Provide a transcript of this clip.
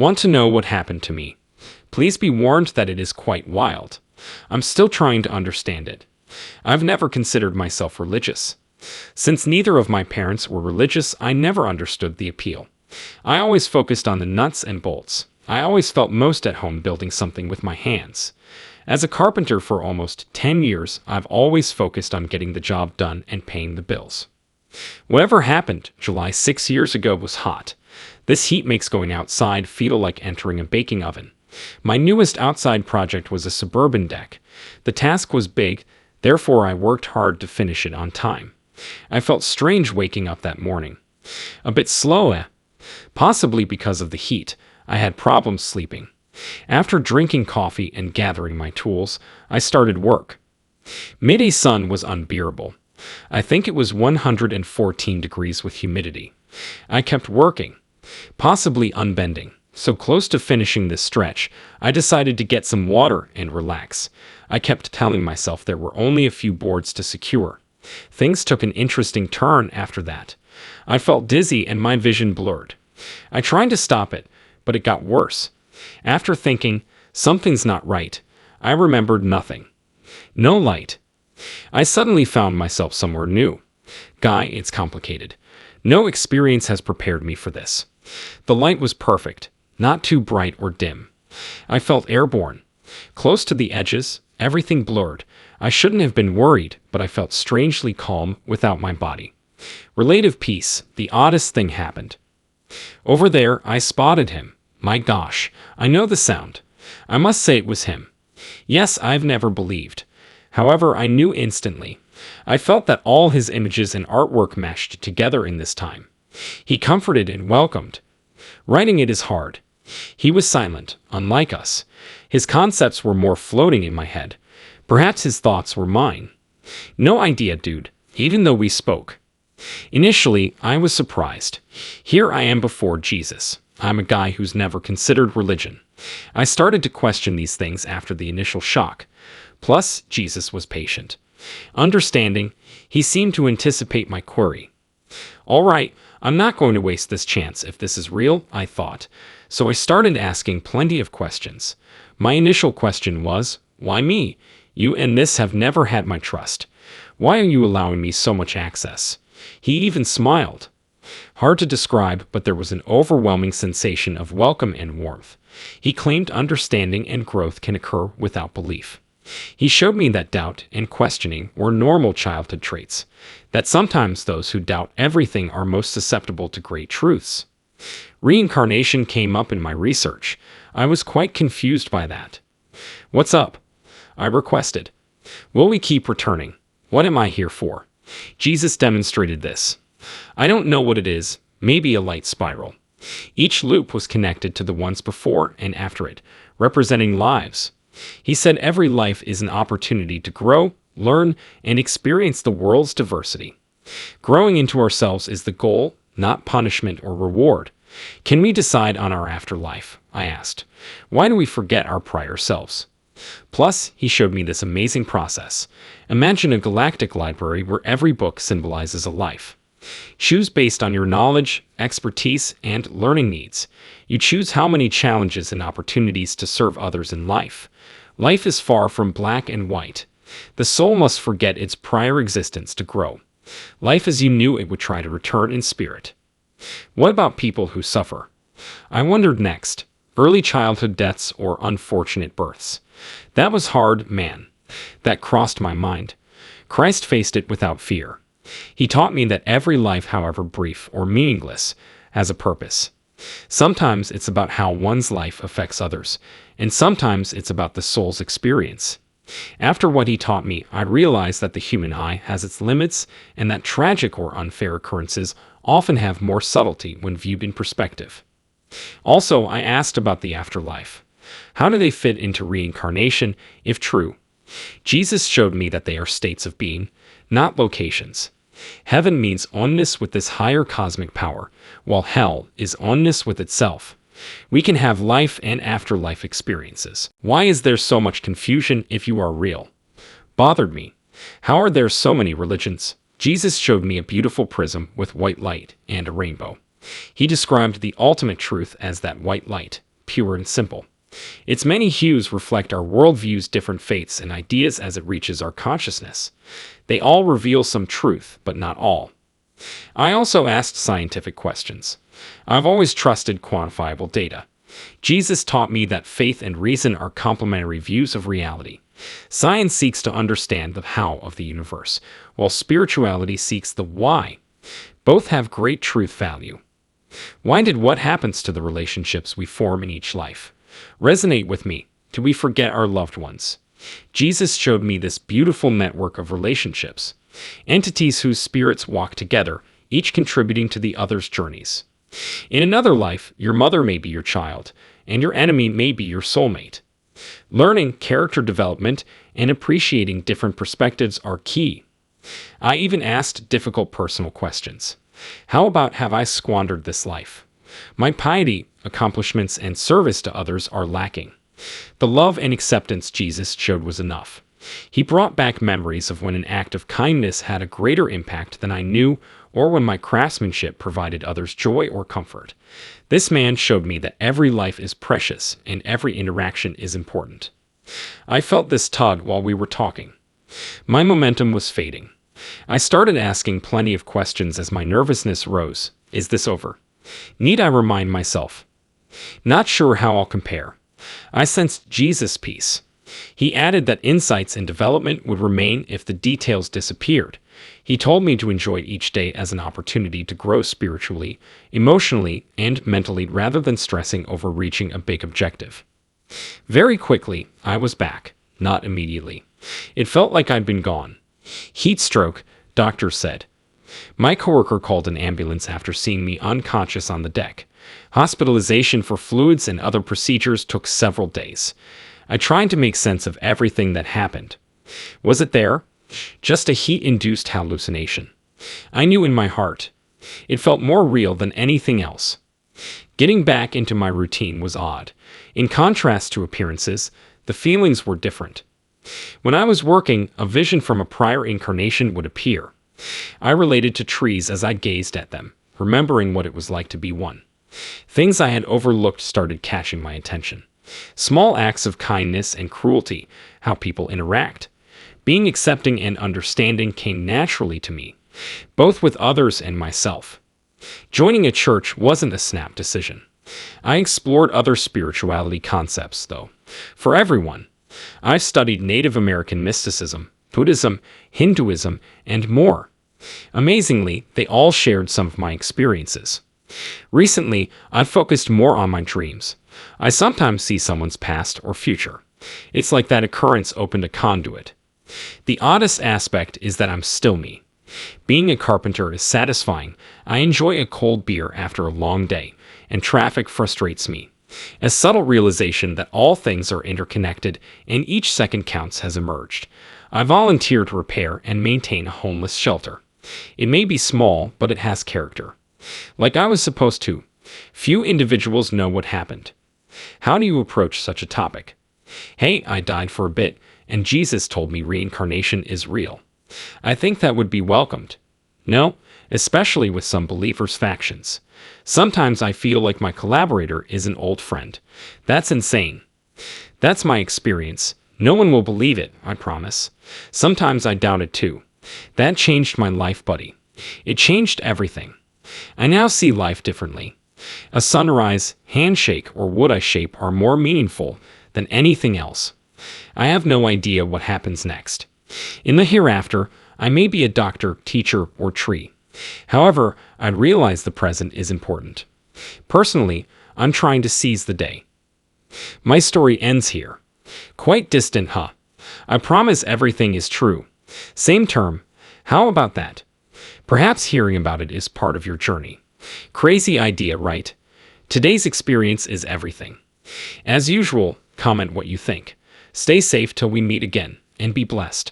Want to know what happened to me? Please be warned that it is quite wild. I'm still trying to understand it. I've never considered myself religious. Since neither of my parents were religious, I never understood the appeal. I always focused on the nuts and bolts. I always felt most at home building something with my hands. As a carpenter for almost 10 years, I've always focused on getting the job done and paying the bills. Whatever happened July 6 years ago was hot. This heat makes going outside feel like entering a baking oven. My newest outside project was a suburban deck. The task was big, therefore I worked hard to finish it on time. I felt strange waking up that morning. A bit slow, possibly because of the heat. I had problems sleeping. After drinking coffee and gathering my tools, I started work. Midday sun was unbearable. I think it was 114 degrees with humidity. I kept working, possibly unbending. So close to finishing this stretch, I decided to get some water and relax. I kept telling myself there were only a few boards to secure. Things took an interesting turn after that. I felt dizzy and my vision blurred. I tried to stop it, but it got worse. After thinking, something's not right, I remembered nothing. No light. I suddenly found myself somewhere new. Guy, it's complicated. No experience has prepared me for this. The light was perfect, not too bright or dim. I felt airborne. Close to the edges, everything blurred. I shouldn't have been worried, but I felt strangely calm without my body. Relative peace, the oddest thing happened. Over there, I spotted him. My gosh, I know the sound. I must say it was him. Yes, I've never believed. However, I knew instantly. I felt that all his images and artwork meshed together in this time. He comforted and welcomed. Writing it is hard. He was silent, unlike us. His concepts were more floating in my head. Perhaps his thoughts were mine. No idea, dude, even though we spoke. Initially, I was surprised. Here I am before Jesus. I'm a guy who's never considered religion. I started to question these things after the initial shock. Plus, Jesus was patient. Understanding, he seemed to anticipate my query. All right, I'm not going to waste this chance if this is real, I thought. So I started asking plenty of questions. My initial question was, why me? You and this have never had my trust. Why are you allowing me so much access? He even smiled. Hard to describe, but there was an overwhelming sensation of welcome and warmth. He claimed understanding and growth can occur without belief. He showed me that doubt and questioning were normal childhood traits, that sometimes those who doubt everything are most susceptible to great truths. Reincarnation came up in my research. I was quite confused by that. What's up? I requested. Will we keep returning? What am I here for? Jesus demonstrated this. I don't know what it is, maybe a light spiral. Each loop was connected to the ones before and after it, representing lives. He said every life is an opportunity to grow, learn, and experience the world's diversity. Growing into ourselves is the goal, not punishment or reward. Can we decide on our afterlife? I asked. Why do we forget our prior selves? Plus, he showed me this amazing process. Imagine a galactic library where every book symbolizes a life. Choose based on your knowledge, expertise, and learning needs. You choose how many challenges and opportunities to serve others in life. Life is far from black and white. The soul must forget its prior existence to grow. Life as you knew it would try to return in spirit. What about people who suffer? I wondered next. Early childhood deaths or unfortunate births. That was hard, man. That crossed my mind. Christ faced it without fear. He taught me that every life, however brief or meaningless, has a purpose. Sometimes it's about how one's life affects others, and sometimes it's about the soul's experience. After what he taught me, I realized that the human eye has its limits and that tragic or unfair occurrences often have more subtlety when viewed in perspective. Also, I asked about the afterlife. How do they fit into reincarnation, if true? Jesus showed me that they are states of being, not locations. Heaven means oneness with this higher cosmic power, while hell is oneness with itself. We can have life and afterlife experiences. Why is there so much confusion if you are real? Bothered me. How are there so many religions? Jesus showed me a beautiful prism with white light and a rainbow. He described the ultimate truth as that white light. pure and simple. Its many hues reflect our worldview's different faiths and ideas as it reaches our consciousness. They all reveal some truth, but not all. I also asked scientific questions. I've always trusted quantifiable data. Jesus taught me that faith and reason are complementary views of reality. Science seeks to understand the how of the universe, while spirituality seeks the why. Both have great truth value. Why did what happens to the relationships we form in each life resonate with me? Do we forget our loved ones? Jesus showed me this beautiful network of relationships, entities whose spirits walk together, each contributing to the other's journeys. In another life, your mother may be your child, and your enemy may be your soulmate. Learning, character development, and appreciating different perspectives are key. I even asked difficult personal questions. How about have I squandered this life? My piety, accomplishments, and service to others are lacking. The love and acceptance Jesus showed was enough. He brought back memories of when an act of kindness had a greater impact than I knew, or when my craftsmanship provided others joy or comfort. This man showed me that every life is precious and every interaction is important. I felt this tug while we were talking. My momentum was fading. I started asking plenty of questions as my nervousness rose. Is this over? Need I remind myself? Not sure how I'll compare. I sensed Jesus' peace. He added that insights and development would remain if the details disappeared. He told me to enjoy each day as an opportunity to grow spiritually, emotionally, and mentally rather than stressing over reaching a big objective. Very quickly, I was back. Not immediately. It felt like I'd been gone. Heat stroke, doctor said. My coworker called an ambulance after seeing me unconscious on the deck. Hospitalization for fluids and other procedures took several days. I tried to make sense of everything that happened. Was it there? Just a heat-induced hallucination. I knew in my heart. It felt more real than anything else. Getting back into my routine was odd. In contrast to appearances, the feelings were different. When I was working, a vision from a prior incarnation would appear. I related to trees as I gazed at them, remembering what it was like to be one. Things I had overlooked started catching my attention. Small acts of kindness and cruelty, how people interact. Being accepting and understanding came naturally to me, both with others and myself. Joining a church wasn't a snap decision. I explored other spirituality concepts, though. For everyone, I've studied Native American mysticism, Buddhism, Hinduism, and more. Amazingly, they all shared some of my experiences. Recently, I've focused more on my dreams. I sometimes see someone's past or future. It's like that occurrence opened a conduit. The oddest aspect is that I'm still me. Being a carpenter is satisfying. I enjoy a cold beer after a long day, and traffic frustrates me. A subtle realization that all things are interconnected and each second counts has emerged. I volunteer to repair and maintain a homeless shelter. It may be small, but it has character. Like I was supposed to. Few individuals know what happened. How do you approach such a topic? Hey, I died for a bit, and Jesus told me reincarnation is real. I think that would be welcomed. No, especially with some believers' factions. Sometimes I feel like my collaborator is an old friend. That's insane. That's my experience. No one will believe it, I promise. Sometimes I doubt it too. That changed my life, buddy. It changed everything. I now see life differently. A sunrise, handshake, or wood I shape are more meaningful than anything else. I have no idea what happens next. In the hereafter, I may be a doctor, teacher, or tree. However, I realize the present is important. Personally, I'm trying to seize the day. My story ends here. Quite distant, huh? I promise everything is true. Same term. How about that? Perhaps hearing about it is part of your journey. Crazy idea, right? Today's experience is everything. As usual, comment what you think. Stay safe till we meet again, and be blessed.